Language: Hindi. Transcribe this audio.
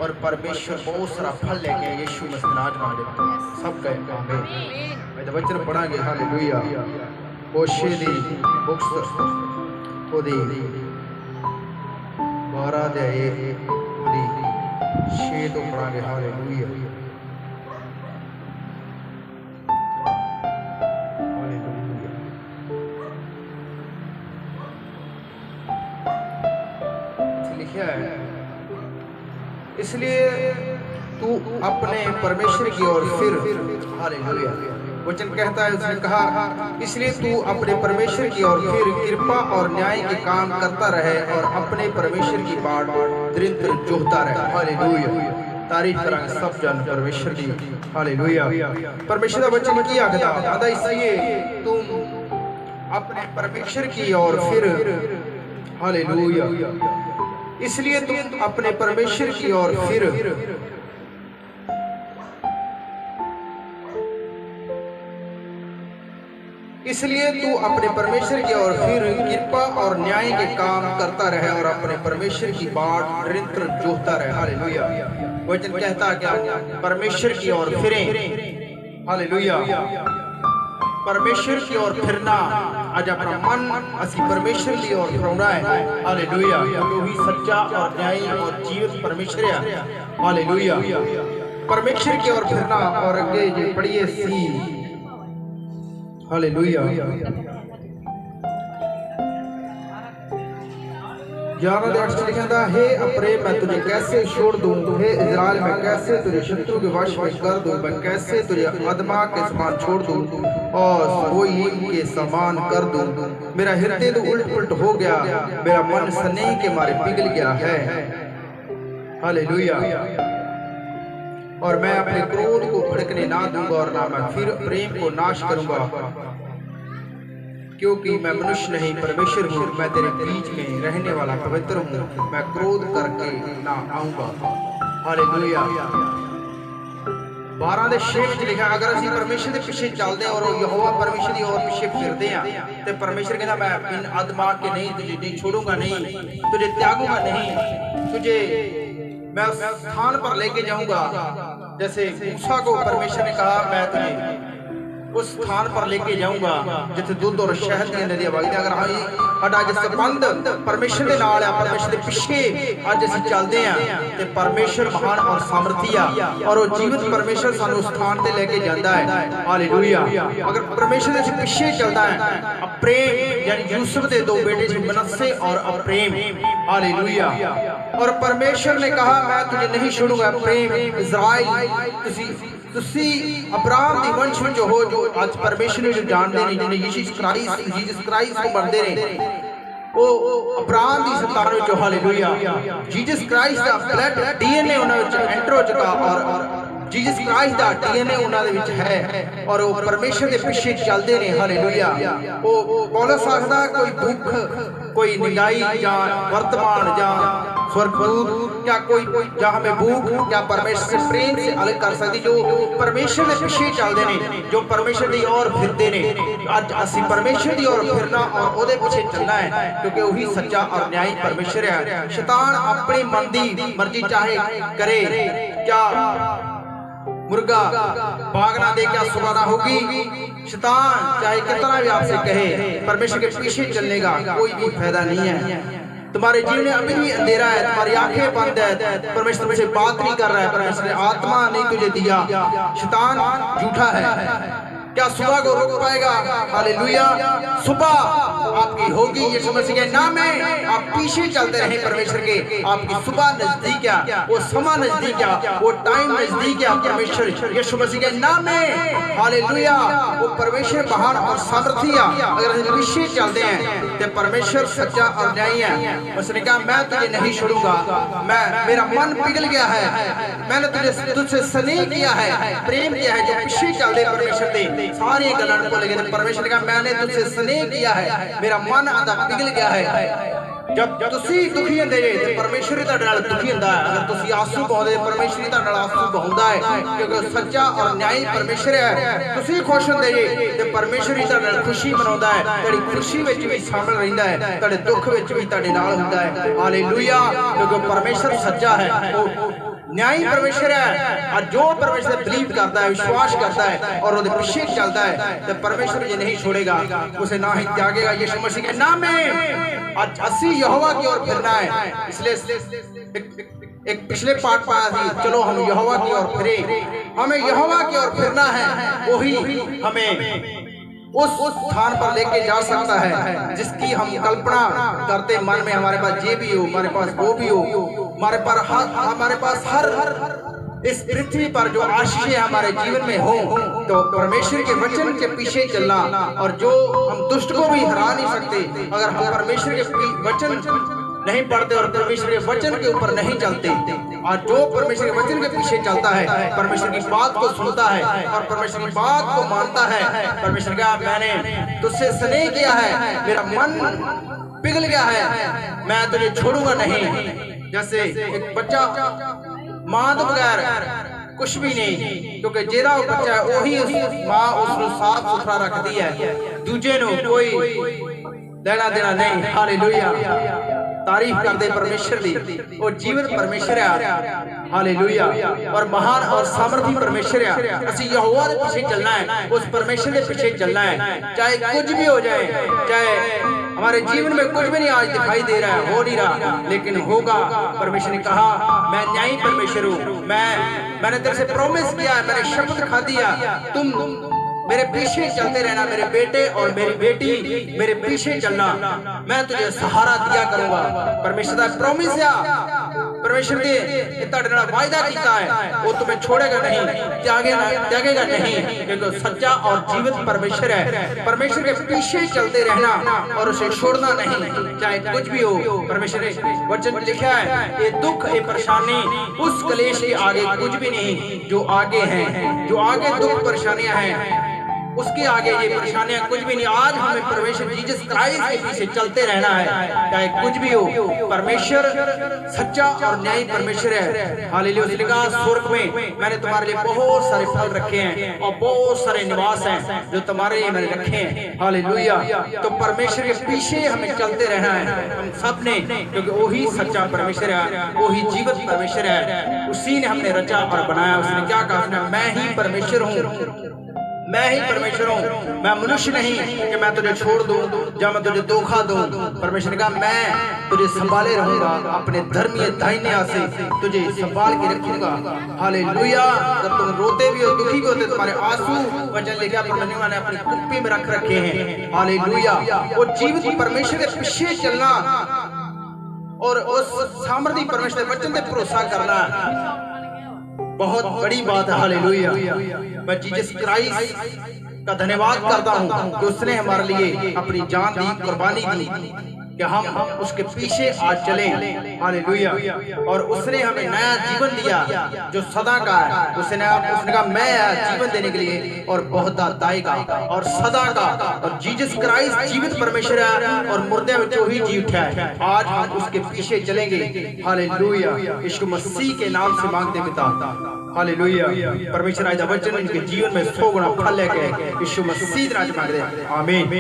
और परमेश्वर बहुत सारा फल लेके यीशु मसीह नाम दे सब कहे आमीन। मैं तो वचन पढ़ांगे हालेलुया। होशे दी बुक्स ओदी 12 अध्याय ओदी 6 तो पढ़ांगे हालेलुया। लिखा है इसलिए तू अपने परमेश्वर की ओर फिर। हालेलुया। वचन कहता है, उसने कहा इसलिए तू अपने परमेश्वर की ओर फिर कृपा और न्याय के काम करता रहे और अपने परमेश्वर की बाट निरंतर जोहता रहे। हालेलुया। तारीफ करेंगे सब जन परमेश्वर की। हालेलुया। परमेश्वर का वचन की आखदा इसलिए तुम अपने परमेश्वर की ओर फिर। हालेलुया। इसलिए तुम अपने परमेश्वर की ओर फिर। इसलिए तू अपने परमेश्वर की ओर फिर कृपा और न्याय के काम करता रहे और अपने परमेश्वर की बाट निरंतर जोहता रहे। हालेलुया। वचन कहता है क्या परमेश्वर की ओर फिरें। हालेलुया। परमेश्वर की ओर फिरना आज अपना मन असली परमेश्वर की ओर फिरना है। हालेलुया। तो ही सच्चा और न्यायी और जीवित परमेश्वर है। हालेलुया। परमेश्वर की ओर फिरना और आगे ये पढ़िए सी। हालेलुया। 11:8 लिखा था, हे अप्रेम मैं तुझे कैसे छोड़ दूं, हे इज़राइल मैं कैसे तुझे शत्रु के वश में कर दूं, मैं कैसे तुझे अदमा के समान छोड़ दूं और सोई के समान कर दूं। मेरा हृदय तो उल्ट पुल्ट हो गया, मेरा मन स्नेह के मारे पिघल गया है। हालेलुया। और मैं अपने क्रोध को भड़कने ना दूंगा और ना मैं फिर प्रेम को नाश करूंगा, क्योंकि मैं मनुष्य नहीं परमेश्वर हूँ। मैं तेरे बीच में रहने वाला पवित्र हूँ, मैं क्रोध करके ना आऊंगा। हालेलुया। 12:6 लिखा, अगर असि परमेश्वर के पीछे चलते और यहोवा परमेश्वर की ओर पीछे फिरते हैं तो परमेश्वर कहता मैं इन आदमा के नहीं तुझे नहीं छोड़ूंगा, नहीं तुझे त्यागूंगा, नहीं तुझे मैं उस स्थान पर लेके जाऊंगा। जैसे मूसा को परमेश्वर ने कहा मैं तुझे उस स्थान पर लेके जाऊंगा जिथे दूध और शहद दी नदियां वगदी। अगर साडा जिस संबंध परमेश्वर के नाल है, परमेश्वर के पीछे आज ਅਸੀਂ ਚੱਲਦੇ ਆ ਤੇ परमेश्वर महान और सामर्थी आ और वो जीवित परमेश्वर सानू उस स्थान ते लेके जाता है। हालेलुया। अगर परमेश्वर के पीछे चलता है अप्रेम यानी यूसुफ के दो बेटे थे मनस्से और अप्रेम। हालेलुया। और परमेश्वर ने कहा मैं तुझे नहीं छोड़ूंगा। अप्रेम इज़राइल तुसी अब्राहम दी वंश विच हो जो आज परमेश्वर ने जानते नहीं, जिन्हें यीशु क्राइस्ट को मनते ने, वो अब्राहम दी संतान विच। हालेलुया। जीसस क्राइस्ट दा ब्लड डीएनए उन्हां विच एंटर हो चुका और जीसस क्राइस्ट दा डीएनए उन्हां दे विच है और वो परमेश्वर दे पीछे चलदे ने। हालेलुया। वो पौलुस आखदा कोई दुख कोई निगाई या वर्तमान या स्वर्गदूत क्या कोई जहाँ में भूख क्या परमेश्वर से प्रेम से अलग कर सकती। जो परमेश्वर के पीछे चलते हैं, जो परमेश्वर की ओर फिरते हैं, आज असि परमेश्वर की ओर फिरना और ओदे पीछे चलना है, क्योंकि वही सच्चा और न्यायी परमेश्वर है। शैतान अपनी मन की मर्जी चाहे करे, क्या मुर्गा भागना दे क्या सुबह ना होगी। शैतान चाहे कितना भी आपसे कहे परमेश्वर के पीछे चलने का कोई भी फायदा नहीं है। तुम्हारे जीवन में अभी भी अंधेरा है, तुम्हारी आंखें बंद है, परमेश्वर तुमसे बात नहीं कर रहा है, परमेश्वर ने आत्मा नहीं तुझे दिया। शैतान झूठा है, क्या सुबह को रोक पाएगा। हालेलुया। सुबह आपकी होगी यीशु मसीह के नाम में। आप पीछे चलते रहे परमेश्वर के, आपकी सुबह नजदीक है, वो समय नजदीक है, वो टाइम नजदीक है। परमेश्वर यीशु मसीह के नाम में। हालेलुया। वो परमेश्वर महान और सामर्थी है। अगर हम पीछे चलते हैं तो परमेश्वर सच्चा और न्यायी है। उसने कहा मैं तुझे नहीं छोड़ूंगा, मैं मेरा मन पिघल गया है, मैंने तुझसे स्नेह किया है, प्रेम किया है। जो पीछे चलते परमेश्वर दे सारी गलन को लेकर परमेश्वर ने कहा मैंने तुझसे स्नेह किया है, मेरा मन आधा पिघल गया है। जब तुसी दुखी होंदे ते परमेश्वर ही तुहाडे नाल दुखी हुंदा है। अगर तुसी आंसू बहाउंदे परमेश्वर ही तुहाडे नाल आंसू बहाउंदा है, क्योंकि सच्चा और न्यायी परमेश्वर है। तुसी खुश होंदे ते परमेश्वर ही तुहाडे नाल खुशी मनाउंदा है, तुहाडी खुशी विच भी शामिल रहिंदा है, तुहाडे दुख विच भी तुहाडे नाल हुंदा है। हालेलुया। क्योंकि परमेश्वर सच्चा है, न्यायी परमेश्वर है। और जो परमेश्वर बिलीव करता है, विश्वास करता है और उसके पीछे चलता है तो परमेश्वर ये नहीं छोड़ेगा, उसे ना ही त्यागेगा। यीशु मसीह के नाम में आज असी यहोवा की ओर फिरना है। इसलिए एक पिछले पाठ पाया थी, चलो हम यहोवा की ओर फिरे। हमें यहोवा की ओर फिरना है, वही हमें उस स्थान पर लेके जा सकता है जिसकी हम कल्पना करते मन में। हमारे पास ये भी हो, हमारे पास वो भी हो, हमारे पास हर इस पृथ्वी पर जो आशीषें हमारे जीवन में हो, तो परमेश्वर के वचन के पीछे चलना। और जो हम दुष्ट को भी हरा नहीं सकते अगर हम परमेश्वर के वचन नहीं पढ़ते और परमेश्वर के वचन के ऊपर नहीं चलते। और जो परमेश्वर के वचन के पीछे चलता है, परमेश्वर की बात को सुनता है और परमेश्वर की बात को मानता है। परमेश्वर का मैंने तुझसे स्नेह किया है, मेरा मन पिघल गया है, मैं तुझे छोड़ूंगा नहीं। जैसे एक बच्चा मां तो बगैर कुछ भी नहीं, क्योंकि जेड़ा बच्चा है वही मां उसको साफ सुथरा रखती है, दूजे नु कोई लेना देना नहीं। हालेलुया, तारीफ कर दे परमेश्वर दी। और जीवन परमेश्वर है, हालेलुया, और महान और सामर्थी परमेश्वर है। असि यहोवा के पीछे चलना है, उस परमेश्वर के पीछे चलना है। चाहे कुछ भी हो जाए, चाहे हमारे जीवन में कुछ भी नहीं आज दिखाई दे रहा है, हो नहीं रहा, लेकिन होगा। परमेश्वर ने कहा मैं न्यायी परमेश्वर हूँ, मैंने तेरे से प्रॉमिस किया है, मैंने शपथ खा दिया, तुम मेरे पीछे चलते रहना, मेरे बेटे और मेरी बेटी मेरे पीछे चलना, मैं तुझे सहारा दिया करूंगा। परमेश्वर का प्रॉमिस है, परमेश्वर ने इतना बड़ा वायदा किया है, वो तुम्हें छोड़ेगा नहीं, त्यागेगा नहीं, क्योंकि सच्चा और जीवित परमेश्वर है। परमेश्वर के पीछे चलते रहना और उसे छोड़ना नहीं, चाहे कुछ भी हो। परमेश्वर ने वचन में लिखा है, ये दुख ये परेशानी उस कलेश के आगे कुछ भी नहीं, जो आगे है, जो आगे दुख परेशानियां हैं उसके आगे ये परेशानियां कुछ भी नहीं। आज हमें परमेश्वर जीसस क्राइस्ट के पीछे चलते रहना है, चाहे कुछ भी हो। परमेश्वर सच्चा और न्यायी परमेश्वर है। हालेलुया, उसने कहा स्वर्ग में मैंने तुम्हारे लिए बहुत सारे फल रखे हैं और बहुत सारे निवास हैं जो तुम्हारे लिए मैंने रखे हैं। हालेलुया, तो परमेश्वर के पीछे हमें चलते रहना है हम सब ने, क्योंकि वही सच्चा परमेश्वर है, वही जीवित परमेश्वर है। उसी ने हमने रचा और बनाया। उसने क्या कहा, मैं ही परमेश्वर हूँ, मैं ही परमेश्वर हूँ, मैं मनुष्य नहीं कि मैं तुझे छोड़ दूं या मैं तुझे धोखा दूं। परमेश्वर ने कहा मैं तुझे संभाले रहूंगा, अपने धर्मीय दाहिने हाथ से तुझे संभाल के रखूंगा। हालेलुया, जब तुम रोते भी हो, दुखी भी होते, तुम्हारे आंसू वचन लेकर परमेश्वर ने अपनी कुप्पी में रख रखे हैं। हालेलुया, वो जीवित परमेश्वर के पीछे चलना और उस सामर्थी परमेश्वर के वचन पे भरोसा करना बहुत बड़ी बात है। हालेलुया, मैं जीसस क्राइस्ट का धन्यवाद करता हूँ कि उसने हमारे लिए अपनी जान दी, कुर्बानी दी कि हम उसके पीछे आज चले। हालेलुया, और उसने हमें नया जीवन दिया जो सदा का है। उसने कहा मैं जीवन देने के लिए और बहुत दाएगा और सदा का। और जीसस क्राइस्ट जीवित परमेश्वर है और मुर्दे में जो ही जी उठा है, आज हम उसके पीछे चलेंगे। हालेलुया, यीशु मसीह के नाम से मांगते पिता। हालेलुया, परमेश्वर आज वचन इनके जीवन में 100 गुना फल लेके यीशु मसीह राज मांगते हैं। आमीन।